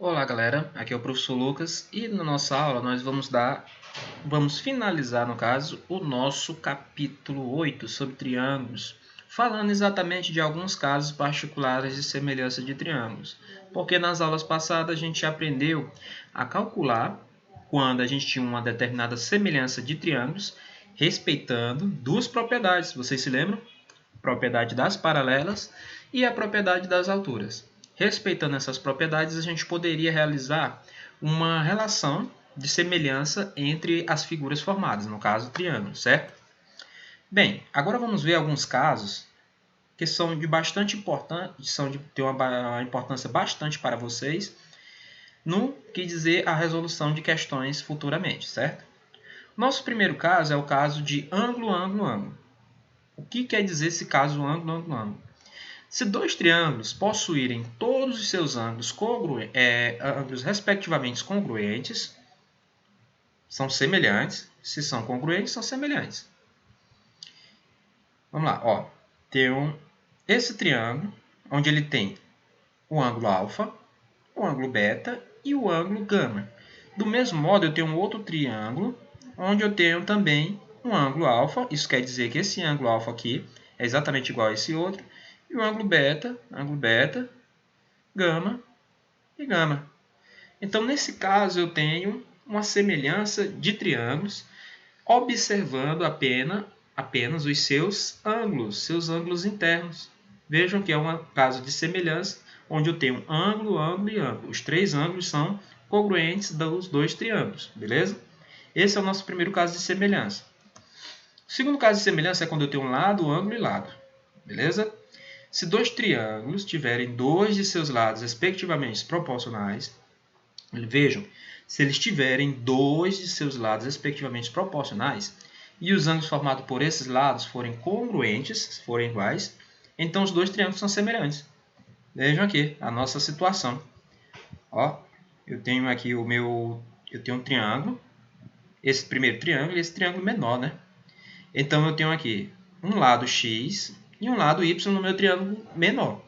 Olá galera, aqui é o professor Lucas e na nossa aula nós vamos finalizar no caso o nosso capítulo 8 sobre triângulos, falando exatamente de alguns casos particulares de semelhança de triângulos, porque nas aulas passadas a gente aprendeu a calcular quando a gente tinha uma determinada semelhança de triângulos, respeitando duas propriedades, vocês se lembram? Propriedade das paralelas e a propriedade das alturas. Respeitando essas propriedades, a gente poderia realizar uma relação de semelhança entre as figuras formadas, no caso, triângulos, certo? Bem, agora vamos ver alguns casos que são de bastante importância, são de ter uma importância bastante para vocês no que dizer a resolução de questões futuramente, certo? Nosso primeiro caso é o caso de ângulo, ângulo, ângulo. O que quer dizer esse caso ângulo, ângulo, ângulo? Se dois triângulos possuírem todos os seus ângulos, ângulos respectivamente congruentes, são semelhantes. Se são congruentes, são semelhantes. Vamos lá. Ó. Esse triângulo, onde ele tem o ângulo alfa, o ângulo beta e o ângulo gama. Do mesmo modo, eu tenho um outro triângulo, onde eu tenho também um ângulo alfa. Isso quer dizer que esse ângulo alfa aqui é exatamente igual a esse outro. E o ângulo beta, gama e gama. Então, nesse caso, eu tenho uma semelhança de triângulos, observando apenas os seus ângulos internos. Vejam que é um caso de semelhança, onde eu tenho ângulo, ângulo e ângulo. Os três ângulos são congruentes dos dois triângulos, beleza? Esse é o nosso primeiro caso de semelhança. O segundo caso de semelhança é quando eu tenho lado, ângulo e lado, beleza? Se dois triângulos tiverem dois de seus lados respectivamente proporcionais, vejam, se eles tiverem dois de seus lados respectivamente proporcionais e os ângulos formados por esses lados forem congruentes, forem iguais, então os dois triângulos são semelhantes. Vejam aqui a nossa situação. Ó, eu tenho aqui eu tenho um triângulo, esse primeiro triângulo e esse triângulo menor, né? Então eu tenho aqui um lado x e um lado y no meu triângulo menor.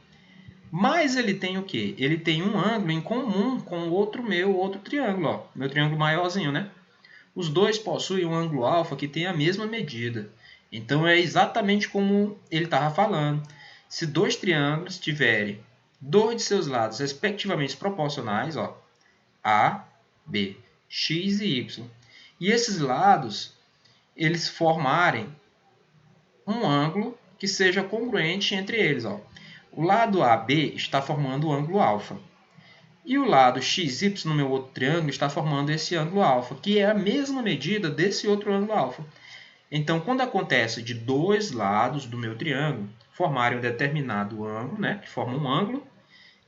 Mas ele tem o quê? Ele tem um ângulo em comum com o outro triângulo, ó, meu triângulo maiorzinho, né? Os dois possuem um ângulo alfa que tem a mesma medida. Então é exatamente como ele estava falando. Se dois triângulos tiverem dois de seus lados respectivamente proporcionais, ó, A, B, x e y, e esses lados eles formarem um ângulo que seja congruente entre eles, ó. O lado AB está formando o ângulo alfa. E o lado XY no meu outro triângulo está formando esse ângulo alfa, que é a mesma medida desse outro ângulo alfa. Então, quando acontece de dois lados do meu triângulo formarem um determinado ângulo, né, que forma um ângulo,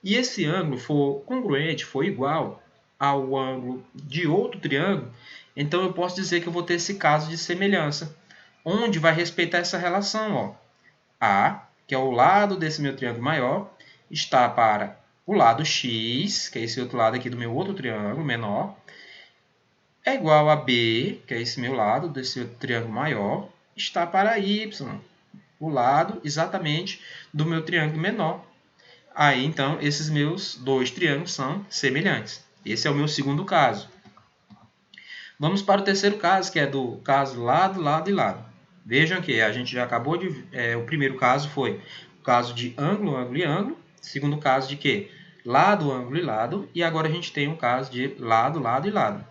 e esse ângulo for congruente, for igual ao ângulo de outro triângulo, então eu posso dizer que eu vou ter esse caso de semelhança, onde vai respeitar essa relação, ó. A, que é o lado desse meu triângulo maior, está para o lado x, que é esse outro lado aqui do meu outro triângulo menor, é igual a B, que é esse meu lado desse outro triângulo maior, está para y, o lado exatamente do meu triângulo menor. Aí, então, esses meus dois triângulos são semelhantes. Esse é o meu segundo caso. Vamos para o terceiro caso, que é do caso lado, lado e lado. Vejam que a gente já acabou de... o primeiro caso foi o caso de ângulo, ângulo e ângulo. Segundo caso de quê? Lado, ângulo e lado. E agora a gente tem o caso de lado, lado e lado.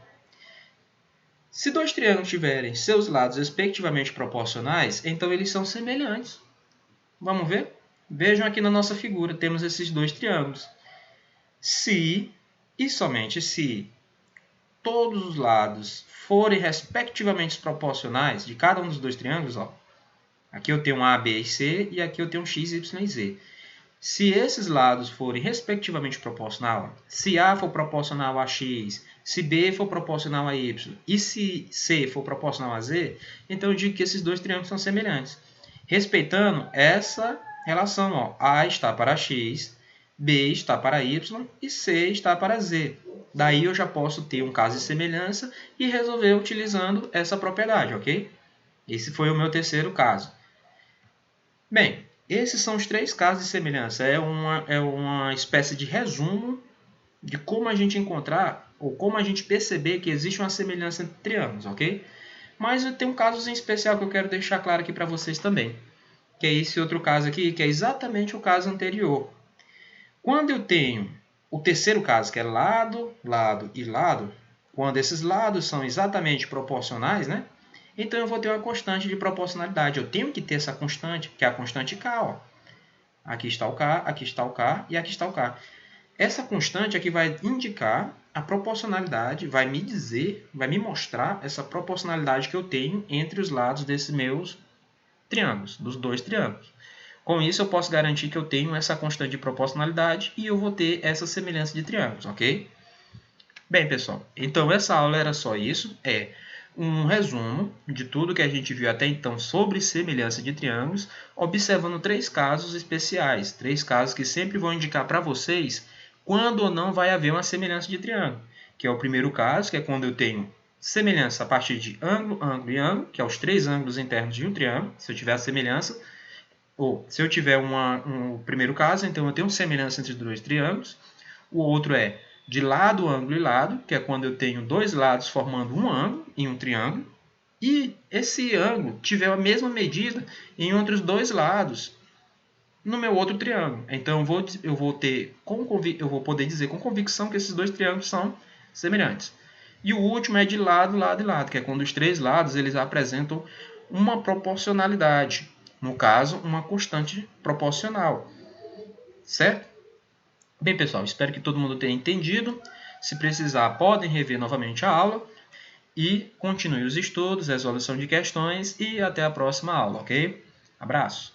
Se dois triângulos tiverem seus lados respectivamente proporcionais, então eles são semelhantes. Vamos ver? Vejam aqui na nossa figura, temos esses dois triângulos. Se, e somente se, todos os lados forem respectivamente proporcionais de cada um dos dois triângulos, ó, aqui eu tenho A, B e C, e aqui eu tenho X, Y e Z. Se esses lados forem respectivamente proporcionais, se A for proporcional a X, se B for proporcional a Y, e se C for proporcional a Z, então eu digo que esses dois triângulos são semelhantes. Respeitando essa relação, ó, A está para X, B está para Y e C está para Z. Daí eu já posso ter um caso de semelhança e resolver utilizando essa propriedade, ok? Esse foi o meu terceiro caso. Bem, esses são os três casos de semelhança. É uma espécie de resumo de como a gente encontrar ou como a gente perceber que existe uma semelhança entre triângulos, ok? Mas eu tenho um caso em especial que eu quero deixar claro aqui para vocês também, que é esse outro caso aqui, que é exatamente o caso anterior. Quando eu tenho o terceiro caso, que é lado, lado e lado, quando esses lados são exatamente proporcionais, né? Então eu vou ter uma constante de proporcionalidade. Eu tenho que ter essa constante, que é a constante K. Ó. Aqui está o K, aqui está o K e aqui está o K. Essa constante aqui vai indicar a proporcionalidade, vai me dizer, vai me mostrar essa proporcionalidade que eu tenho entre os lados desses meus triângulos, dos dois triângulos. Com isso, eu posso garantir que eu tenho essa constante de proporcionalidade e eu vou ter essa semelhança de triângulos, ok? Bem, pessoal, então essa aula era só isso. É um resumo de tudo que a gente viu até então sobre semelhança de triângulos, observando 3 casos especiais, 3 casos que sempre vão indicar para vocês quando ou não vai haver uma semelhança de triângulo, que é o primeiro caso, que é quando eu tenho semelhança a partir de ângulo, ângulo e ângulo, que é os 3 ângulos internos de um triângulo, se eu tiver a semelhança, ou se eu tiver um primeiro caso, então eu tenho semelhança entre os dois triângulos. O outro é de lado, ângulo e lado, que é quando eu tenho dois lados formando um ângulo em um triângulo. E esse ângulo tiver a mesma medida em outros dois lados no meu outro triângulo. Então eu vou poder dizer com convicção que esses dois triângulos são semelhantes. E o último é de lado, lado e lado, que é quando os três lados eles apresentam uma proporcionalidade. No caso, uma constante proporcional. Certo? Bem, pessoal, espero que todo mundo tenha entendido. Se precisar, podem rever novamente a aula. E continue os estudos, resolução de questões e até a próxima aula, ok? Abraço!